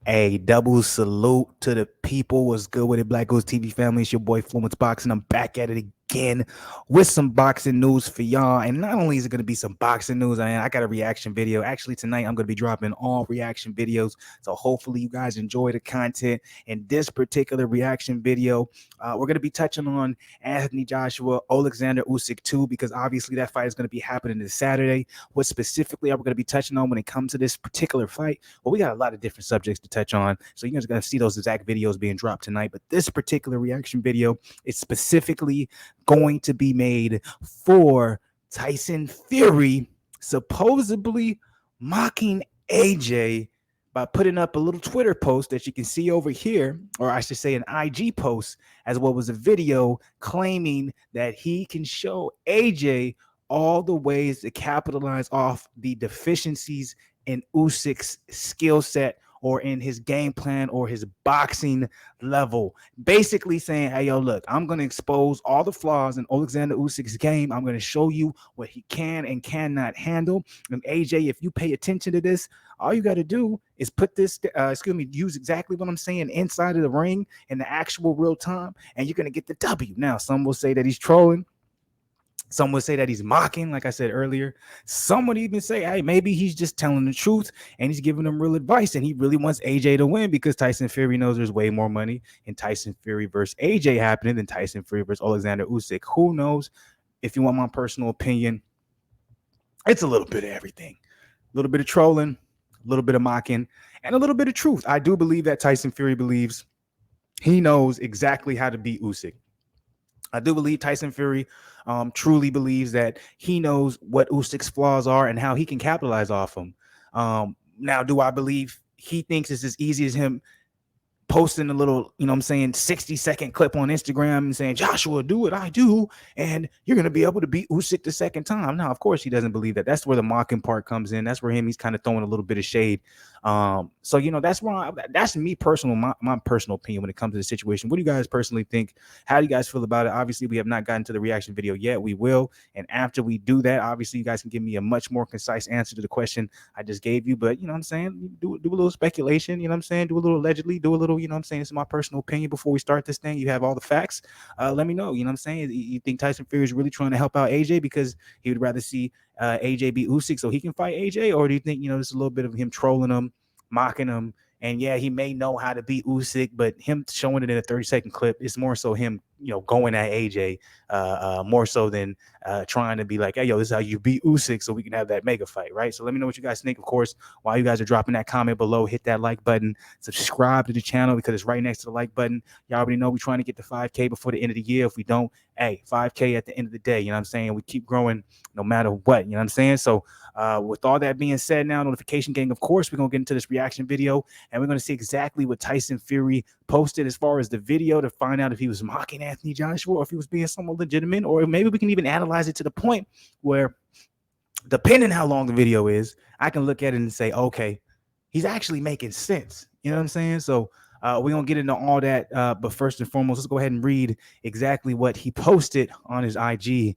A double salute to the people. What's good with it, BlakGooseTV family? It's your boy Fluence Boxing. I'm back at it again with some boxing news for y'all. And not only is it going to be some boxing news, I got a reaction video. Actually, tonight I'm going to be dropping all reaction videos. So hopefully you guys enjoy the content. In this particular reaction video, we're going to be touching on Anthony Joshua, Oleksandr Usyk too, because obviously that fight is going to be happening this Saturday. What specifically are we going to be touching on when it comes to this particular fight? Well, we got a lot of different subjects to touch on. So you guys are going to see those exact videos being dropped tonight. But this particular reaction video is specifically going to be made for Tyson Fury supposedly mocking AJ by putting up a little Twitter post that you can see over here, or I should say an IG post, as well as a video claiming that he can show AJ all the ways to capitalize off the deficiencies in Usyk's skill set or in his game plan or his boxing level. Basically saying, hey, yo, look, I'm going to expose all the flaws in Oleksandr Usyk's game. I'm going to show you what he can and cannot handle. And AJ, if you pay attention to this, all you got to do is put this, use exactly what I'm saying inside of the ring in the actual real time, and you're going to get the W. Now, some will say that he's trolling. Some would say that he's mocking, like I said earlier. Some would even say, hey, maybe he's just telling the truth and he's giving them real advice and he really wants AJ to win because Tyson Fury knows there's way more money in Tyson Fury versus AJ happening than Tyson Fury versus Oleksandr Usyk. Who knows? If you want my personal opinion, it's a little bit of everything. A little bit of trolling, a little bit of mocking, and a little bit of truth. I do believe that Tyson Fury believes he knows exactly how to beat Usyk. I do believe Tyson Fury truly believes that he knows what Usyk's flaws are and how he can capitalize off them. Now, do I believe he thinks it's as easy as him posting a little, 60-second clip on Instagram and saying, Joshua, do what I do, and you're going to be able to beat Usyk the second time? Now, of course, he doesn't believe that. That's where the mocking part comes in. That's where he's kind of throwing a little bit of shade. So, that's why that's me personal, my personal opinion when it comes to the situation. What do you guys personally think? How do you guys feel about it? Obviously, we have not gotten to the reaction video yet. We will. And after we do that, obviously, you guys can give me a much more concise answer to the question I just gave you. But, do a little speculation, do a little allegedly, do a little, this is my personal opinion before we start this thing. You have all the facts. Let me know, you think Tyson Fury is really trying to help out AJ because he would rather see AJ beat Usyk so he can fight AJ? Or do you think, there's a little bit of him trolling him, mocking him, and yeah, he may know how to beat Usyk, but him showing it in a 30-second clip is more so him, going at AJ more so than trying to be like, hey, yo, this is how you beat Usyk so we can have that mega fight, right? So let me know what you guys think. Of course, while you guys are dropping that comment below, hit that like button, subscribe to the channel because it's right next to the like button. Y'all already know we're trying to get to 5K before the end of the year. If we don't, hey, 5K at the end of the day, we keep growing no matter what, So with all that being said, now, notification gang, of course, we're going to get into this reaction video and we're going to see exactly what Tyson Fury posted as far as the video to find out if he was mocking Anthony Joshua or if he was being somewhat legitimate, or maybe we can even analyze it to the point where, depending how long the video is, I can look at it and say, okay, he's actually making sense. You know what I'm saying? So we're going to get into all that. But first and foremost, let's go ahead and read exactly what he posted on his IG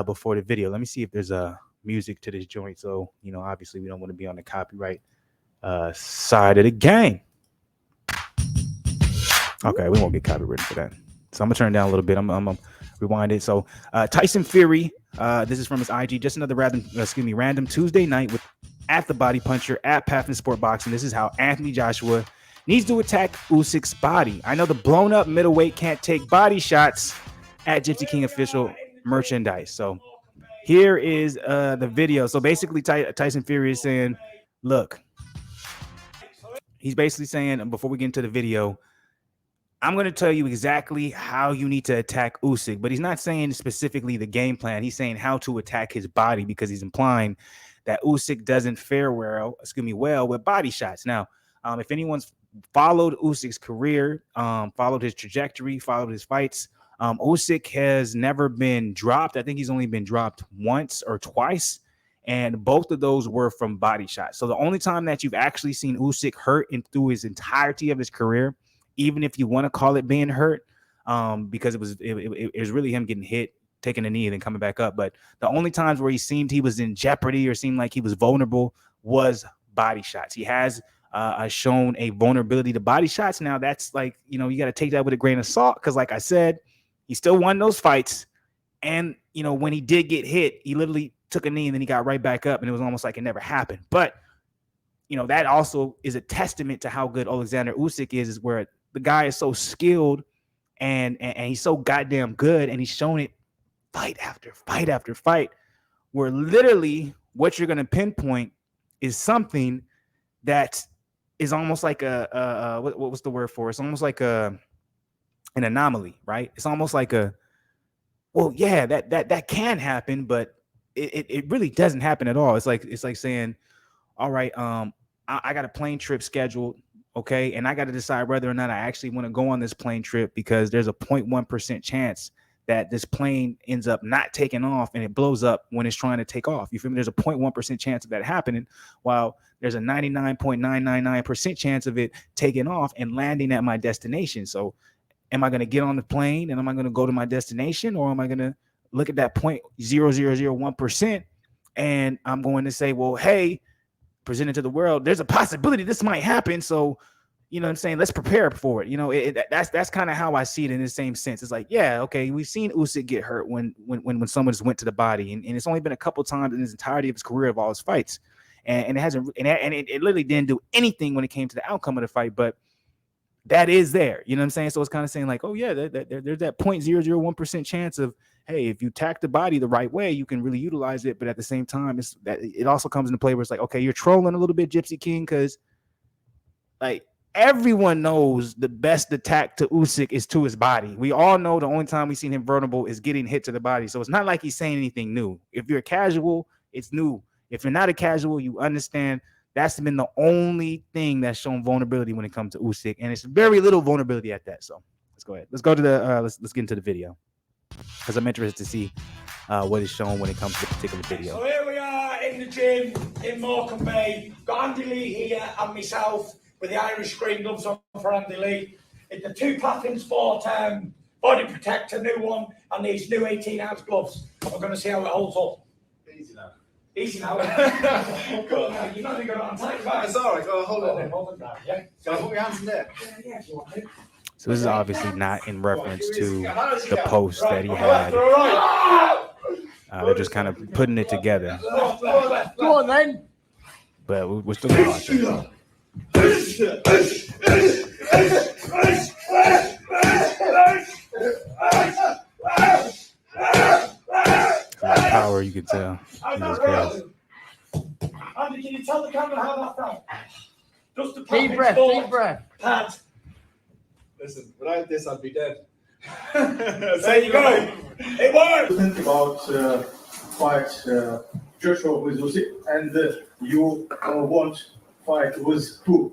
before the video. Let me see if there's a music to this joint. So, obviously we don't want to be on the copyright side of the game. Okay, we won't get copyrighted for that. So I'm going to turn it down a little bit. I'm going to rewind it. So Tyson Fury, this is from his IG, just another random Tuesday night with at the Body Puncher at Paffin Sport Boxing. This is how Anthony Joshua needs to attack Usyk's body. I know the blown up middleweight can't take body shots at Gypsy King official merchandise. So here is the video. So basically Tyson Fury is saying, look, he's basically saying, before we get into the video, I'm going to tell you exactly how you need to attack Usyk, but he's not saying specifically the game plan. He's saying how to attack his body because he's implying that Usyk doesn't fare well with body shots. Now, if anyone's followed Usyk's career, followed his trajectory, followed his fights, Usyk has never been dropped. I think he's only been dropped once or twice, and both of those were from body shots. So the only time that you've actually seen Usyk hurt through his entirety of his career, even if you want to call it being hurt, because it was really him getting hit, taking a knee, and then coming back up. But the only times where he seemed he was in jeopardy or seemed like he was vulnerable was body shots. He has shown a vulnerability to body shots. Now that's like, you know, you got to take that with a grain of salt, because like I said, he still won those fights. And, you know, when he did get hit, he literally took a knee and then he got right back up, and it was almost like it never happened. But, you know, that also is a testament to how good Oleksandr Usyk is where the guy is so skilled and he's so goddamn good, and he's shown it fight after fight after fight, where literally what you're going to pinpoint is something that is almost like what was the word for it? It's almost like an anomaly, right? It's almost like well, yeah, that can happen, but it really doesn't happen at all. It's like saying, all right, I got a plane trip scheduled, okay, and I got to decide whether or not I actually want to go on this plane trip, because there's a 0.1% chance that this plane ends up not taking off and it blows up when it's trying to take off. You feel me? There's a 0.1% chance of that happening, while there's a 99.999% chance of it taking off and landing at my destination. So am I going to get on the plane and am I going to go to my destination, or am I going to look at that 0.0001% and I'm going to say, well, hey, presented to the world, there's a possibility this might happen. So, you know what I'm saying? Let's prepare for it. You know, that's kind of how I see it in the same sense. It's like, yeah, okay, we've seen Usyk get hurt when someone just went to the body, and it's only been a couple times in his entirety of his career of all his fights, and it hasn't, and it literally didn't do anything when it came to the outcome of the fight, but that is there. You know what I'm saying? So it's kind of saying like, oh yeah, there's that 0.001% chance of, hey, if you tack the body the right way, you can really utilize it. But at the same time, it also comes into play where it's like, okay, you're trolling a little bit, Gypsy King, because like everyone knows the best attack to Usyk is to his body. We all know the only time we've seen him vulnerable is getting hit to the body. So it's not like he's saying anything new. If you're a casual, it's new. If you're not a casual, you understand that's been the only thing that's shown vulnerability when it comes to Usyk, and it's very little vulnerability at that. So let's go ahead. Let's go to the let's get into the video, because I'm interested to see what is shown when it comes to the particular video. So here we are in the gym in Morecambe Bay. Got Andy Lee here and myself with the Irish green gloves on for Andy Lee. It's the two Platinum Sport body protector, new one, and these new 18-ounce gloves. We're going to see how it holds up. Easy now. Easy now. You've not even got it on tight. It's all right. Go hold on. Hold it down, yeah? Can I put my hands in there? Yeah, if you want to. So this is obviously not in reference to the post that he had. They're just kind of putting it together. Go on then. But we're still going to watch it. Power, you can tell. Jesus Christ. Andy, can you tell the camera how that felt? Just the Deep breath, deep breath. Pad. Listen, without this, I'd be dead. There you go. It worked. Think about fight Joshua with Usyk, and you want fight with who?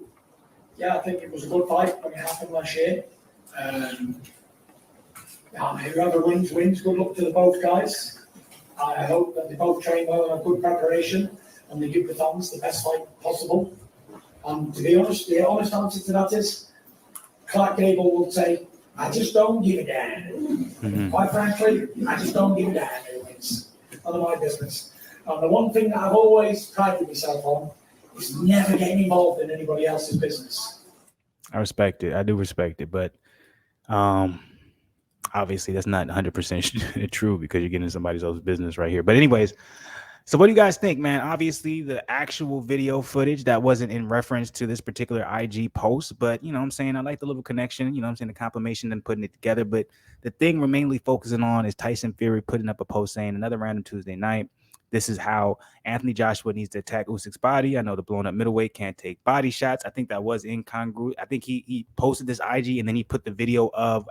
Yeah, I think it was a good fight when it happened last year. Whoever wins, wins. Good luck to the both guys. I hope that they both train well and have good preparation, and they give the fans the best fight possible. And to be honest, the honest answer to that is, Clark Gable would say, I just don't give a damn. Quite frankly, I just don't give a damn who wins. None of my business. And the one thing that I've always prided myself on is never getting involved in anybody else's business. I respect it. I do respect it. But obviously that's not 100% true, because you're getting in somebody else's business right here. But anyways, so what do you guys think, man? Obviously the actual video footage that wasn't in reference to this particular IG post, but you know what I'm saying, I like the little connection, you know what I'm saying, the confirmation and putting it together. But the thing we're mainly focusing on is Tyson Fury putting up a post saying another random Tuesday night. This is how Anthony Joshua needs to attack Usyk's body. I know the blown up middleweight can't take body shots. I think that was incongruent. I think he posted this IG and then he put the video of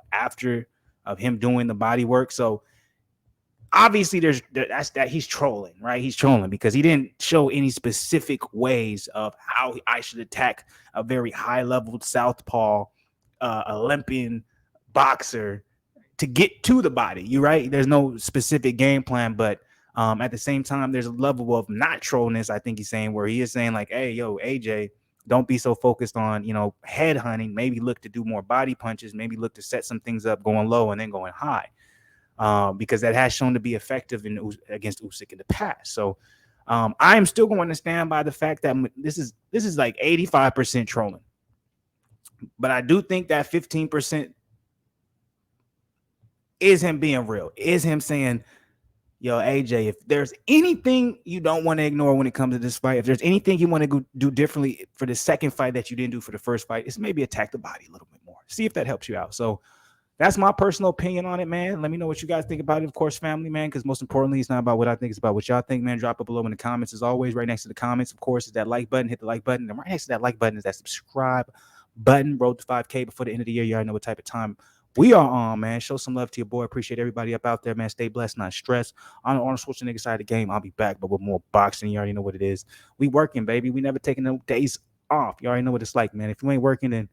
him doing the body work. So obviously that's he's trolling, right? He's trolling because he didn't show any specific ways of how I should attack a very high level southpaw Olympian boxer to get to the body. You're right. There's no specific game plan, but at the same time, there's a level of not trolliness, I think he's saying, where he is saying like, hey, yo, AJ, don't be so focused on, you know, head hunting. Maybe look to do more body punches. Maybe look to set some things up going low and then going high. Because that has shown to be effective against Usyk in the past. So I am still going to stand by the fact that this is like 85% trolling, but I do think that 15% is him being real, is him saying, yo, AJ, if there's anything you don't want to ignore when it comes to this fight, if there's anything you want to do differently for the second fight that you didn't do for the first fight, it's maybe attack the body a little bit more. See if that helps you out. So that's my personal opinion on it, man. Let me know what you guys think about it, of course, family, man, because most importantly, it's not about what I think, it's about what y'all think, man. Drop it below in the comments. As always, right next to the comments, of course, is that like button. Hit the like button. And right next to that like button is that subscribe button. Road to 5K before the end of the year. You already know what type of time we are on, man. Show some love to your boy. Appreciate everybody up out there, man. Stay blessed, not stressed. On the Arnold Schwarzenegger side of the game, I'll be back, but with more boxing. You already know what it is. We working, baby. We never taking no days off. You already know what it's like, man. If you ain't working, then